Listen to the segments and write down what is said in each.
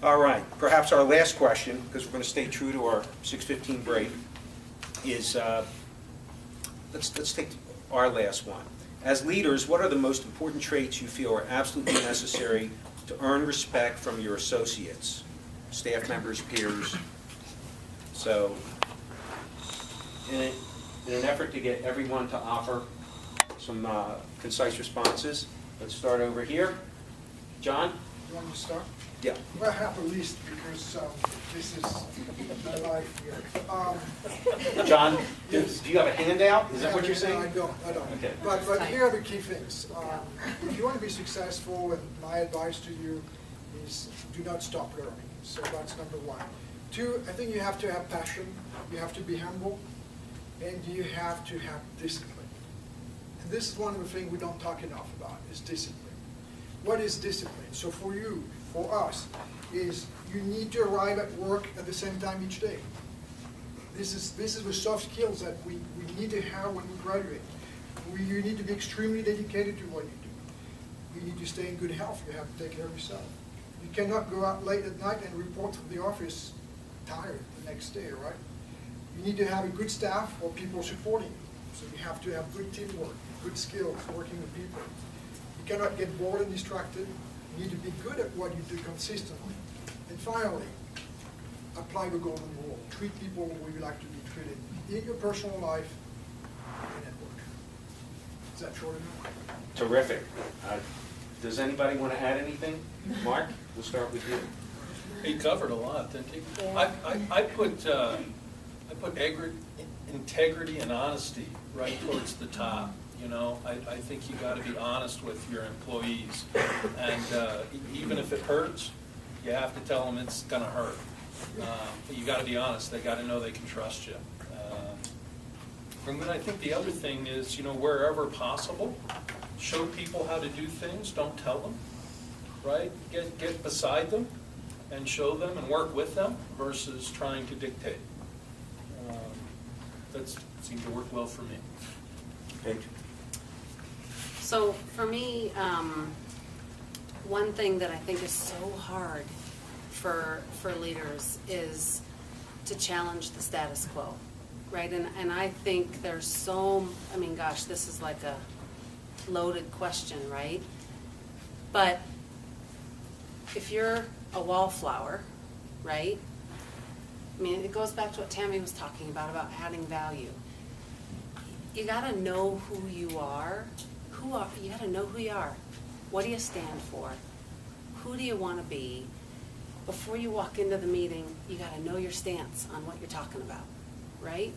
All right, perhaps our last question, because we're going to stay true to our 6:15 break, is, let's take our last one. As leaders, what are the most important traits you feel are absolutely necessary to earn respect from your associates, staff members, peers? So, in an effort to get everyone to offer some concise responses, let's start over here. John? You want me to start? Yeah. Well, I have a list because this is my life here. John, Yes. do you have a handout? Is that what you're saying? I don't. Okay. But here are the key things. If you want to be successful, and my advice to you is do not stop learning. So that's number one. Two, I think you have to have passion, you have to be humble, and you have to have discipline. And this is one of the things we don't talk enough about, is discipline. What is discipline? So for you, for us, is you need to arrive at work at the same time each day. This is the soft skills that we need to have when we graduate. You need to be extremely dedicated to what you do. You need to stay in good health. You have to take care of yourself. You cannot go out late at night and report to the office tired the next day, right? You need to have a good staff or people supporting you. So you have to have good teamwork, good skills, working with people. You cannot get bored and distracted. You need to be good at what you do consistently. And finally, apply the golden rule. Treat people the way you like to be treated in your personal life and at work. Is that short enough? Terrific. Does anybody want to add anything? Mark, we'll start with you. He covered a lot, didn't he? Yeah. I put integrity and honesty right towards the top. You know, I think you got to be honest with your employees, and even if it hurts, you have to tell them it's going to hurt. But you got to be honest. They got to know they can trust you. And then I think the other thing is, you know, wherever possible, show people how to do things. Don't tell them, right? Get beside them and show them and work with them versus trying to dictate. That seemed to work well for me. Paige? So for me, one thing that I think is so hard for leaders is to challenge the status quo, right? And I think there's so, I mean, gosh, this is like a loaded question, right? But if you're a wallflower, right? I mean, it goes back to what Tammy was talking about adding value. You gotta know who you are. You gotta know who you are. What do you stand for? Who do you want to be? Before you walk into the meeting, you gotta know your stance on what you're talking about, right?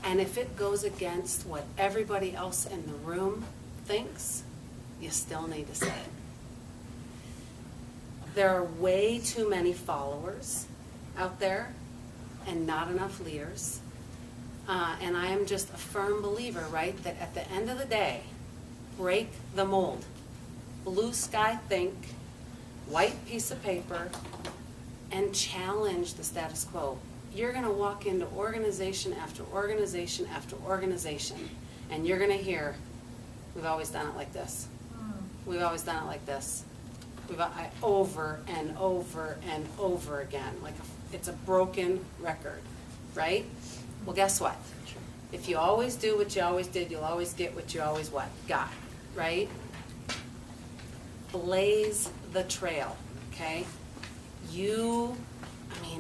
And if it goes against what everybody else in the room thinks, you still need to say it. There are way too many followers out there and not enough leaders. And I am just a firm believer, right, that at the end of the day, break the mold. Blue sky think, white piece of paper, and challenge the status quo. You're going to walk into organization after organization after organization, and you're going to hear, we've always done it like this. We've always done it like this. Over and over and over again. Like it's a broken record, right? Well, guess what? If you always do what you always did, you'll always get what you always what? Got, right? Blaze the trail, okay?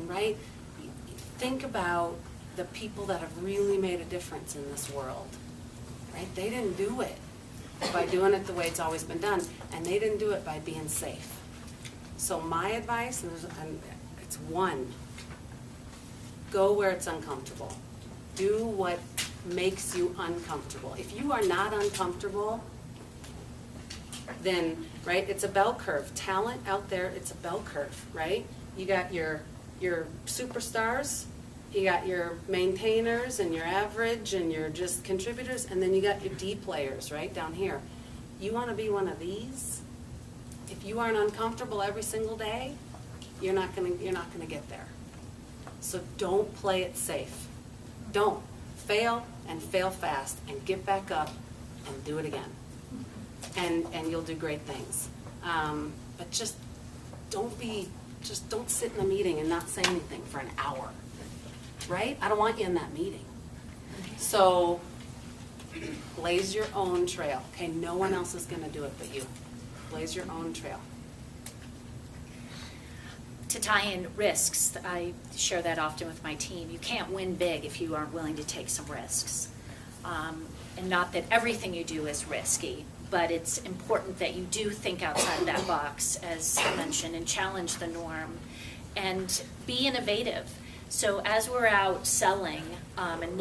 Right? Think about the people that have really made a difference in this world, right? They didn't do it by doing it the way it's always been done, and they didn't do it by being safe. So my advice, and it's one, go where it's uncomfortable. Do what makes you uncomfortable. If you are not uncomfortable, then, right, it's a bell curve. Talent out there, it's a bell curve, right? You got your superstars, you got your maintainers and your average and your just contributors, and then you got your D players right down here. You want to be one of these? If you aren't uncomfortable every single day, you're not gonna get there. So don't play it safe. Don't. Fail and fail fast and get back up and do it again. And you'll do great things. But just don't be just don't sit in the meeting and not say anything for an hour, right? I don't want you in that meeting. So blaze your own trail, okay? No one else is gonna do it but you. Blaze your own trail. To tie in risks, I share that often with my team. You can't win big if you aren't willing to take some risks. And not that everything you do is risky, but it's important that you do think outside of that box, as I mentioned, and challenge the norm and be innovative. So as we're out selling and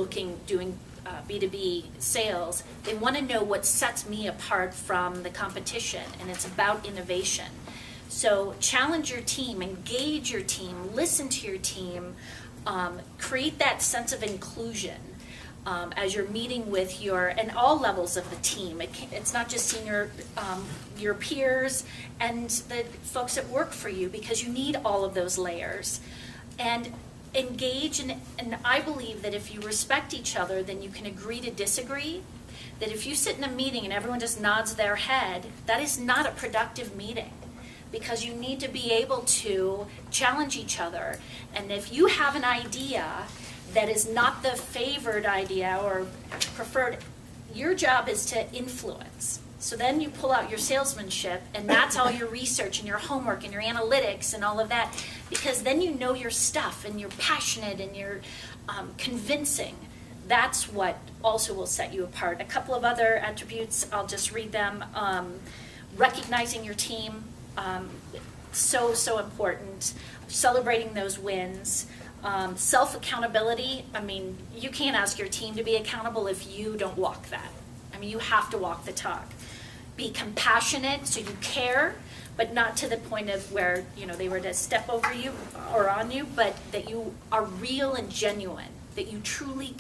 doing B2B sales, they want to know what sets me apart from the competition, and it's about innovation. So challenge your team, engage your team, listen to your team, create that sense of inclusion as you're meeting with and all levels of the team. It's not just senior, your peers and the folks that work for you, because you need all of those layers. And engage, and I believe that if you respect each other, then you can agree to disagree. That if you sit in a meeting and everyone just nods their head, that is not a productive meeting. Because you need to be able to challenge each other. And if you have an idea that is not the favored idea or preferred, your job is to influence. So then you pull out your salesmanship, and that's all your research and your homework and your analytics and all of that, because then you know your stuff and you're passionate and you're convincing. That's what also will set you apart. A couple of other attributes, I'll just read them. Recognizing your team, so important. Celebrating those wins. Self-accountability. I mean, you can't ask your team to be accountable if you don't walk that. I mean, you have to walk the talk. Be compassionate, so you care, but not to the point of where, they were to step over you or on you, but that you are real and genuine, that you truly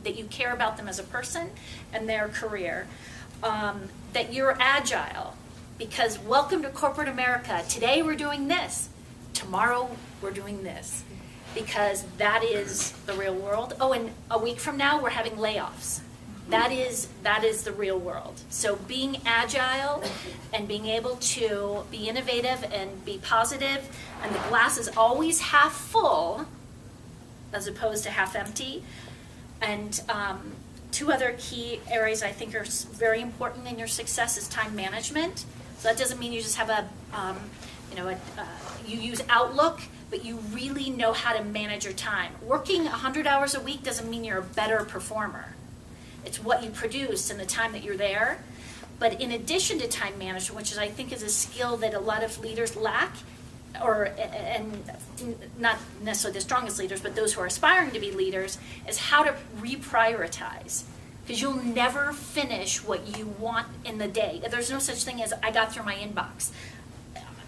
that you care about them as a person and their career. That you're agile, because welcome to corporate America. Today we're doing this. Tomorrow we're doing this. Because that is the real world. Oh, and a week from now we're having layoffs. That is the real world. So being agile and being able to be innovative and be positive, and the glass is always half full as opposed to half empty. And two other key areas I think are very important in your success is time management. So that doesn't mean you just have you use Outlook, but you really know how to manage your time. Working 100 hours a week doesn't mean you're a better performer. It's what you produce and the time that you're there. But in addition to time management, which I think is a skill that a lot of leaders lack, and not necessarily the strongest leaders, but those who are aspiring to be leaders, is how to reprioritize. Because you'll never finish what you want in the day. There's no such thing as I got through my inbox.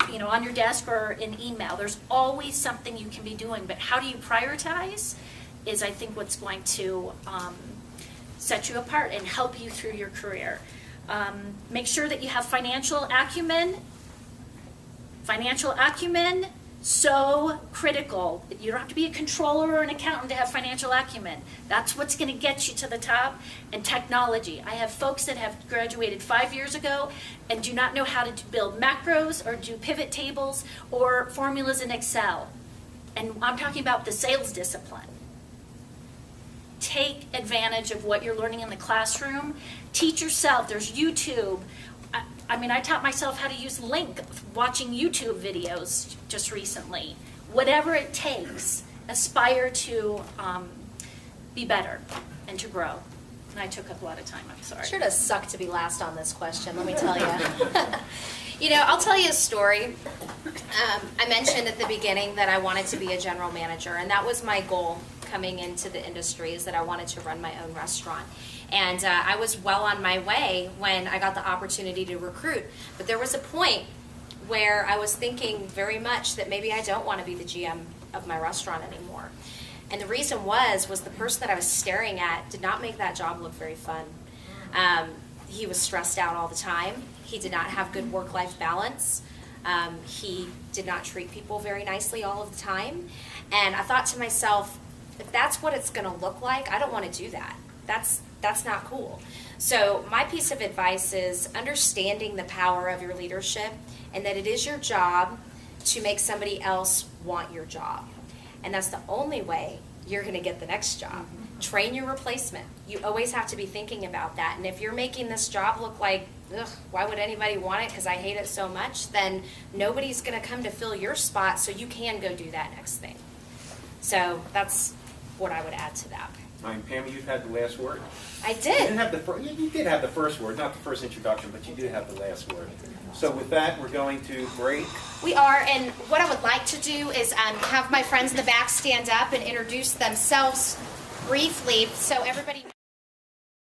On your desk or in email, there's always something you can be doing. But how do you prioritize is, I think, what's going to set you apart and help you through your career. Make sure that you have financial acumen. Financial acumen, so critical. You don't have to be a controller or an accountant to have financial acumen. That's what's going to get you to the top. And technology. I have folks that have graduated 5 years ago and do not know how to build macros or do pivot tables or formulas in Excel. And I'm talking about the sales discipline. Take advantage of what you're learning in the classroom. Teach yourself. There's YouTube. I taught myself how to use Link watching YouTube videos just recently. Whatever it takes, aspire to be better and to grow. And I took up a lot of time, I'm sorry. Sure does suck to be last on this question, let me tell you. I'll tell you a story. I mentioned at the beginning that I wanted to be a general manager, and that was my goal coming into the industry, is that I wanted to run my own restaurant. And I was well on my way when I got the opportunity to recruit. But there was a point where I was thinking very much that maybe I don't want to be the GM of my restaurant anymore. And the reason was the person that I was staring at did not make that job look very fun. He was stressed out all the time. He did not have good work-life balance. He did not treat people very nicely all of the time. And I thought to myself, if that's what it's going to look like, I don't want to do that. That's not cool. So my piece of advice is understanding the power of your leadership, and that it is your job to make somebody else want your job. And that's the only way you're going to get the next job. Train your replacement. You always have to be thinking about that. And if you're making this job look like, ugh, why would anybody want it because I hate it so much, then nobody's going to come to fill your spot, so you can go do that next thing. So that's what I would add to that. All right, Pam, you've had the last word. I You didn't did. have you did have the first word, not the first introduction, but you did have the last word. So with that, we're going to break. We are, and what I would like to do is have my friends in the back stand up and introduce themselves briefly so everybody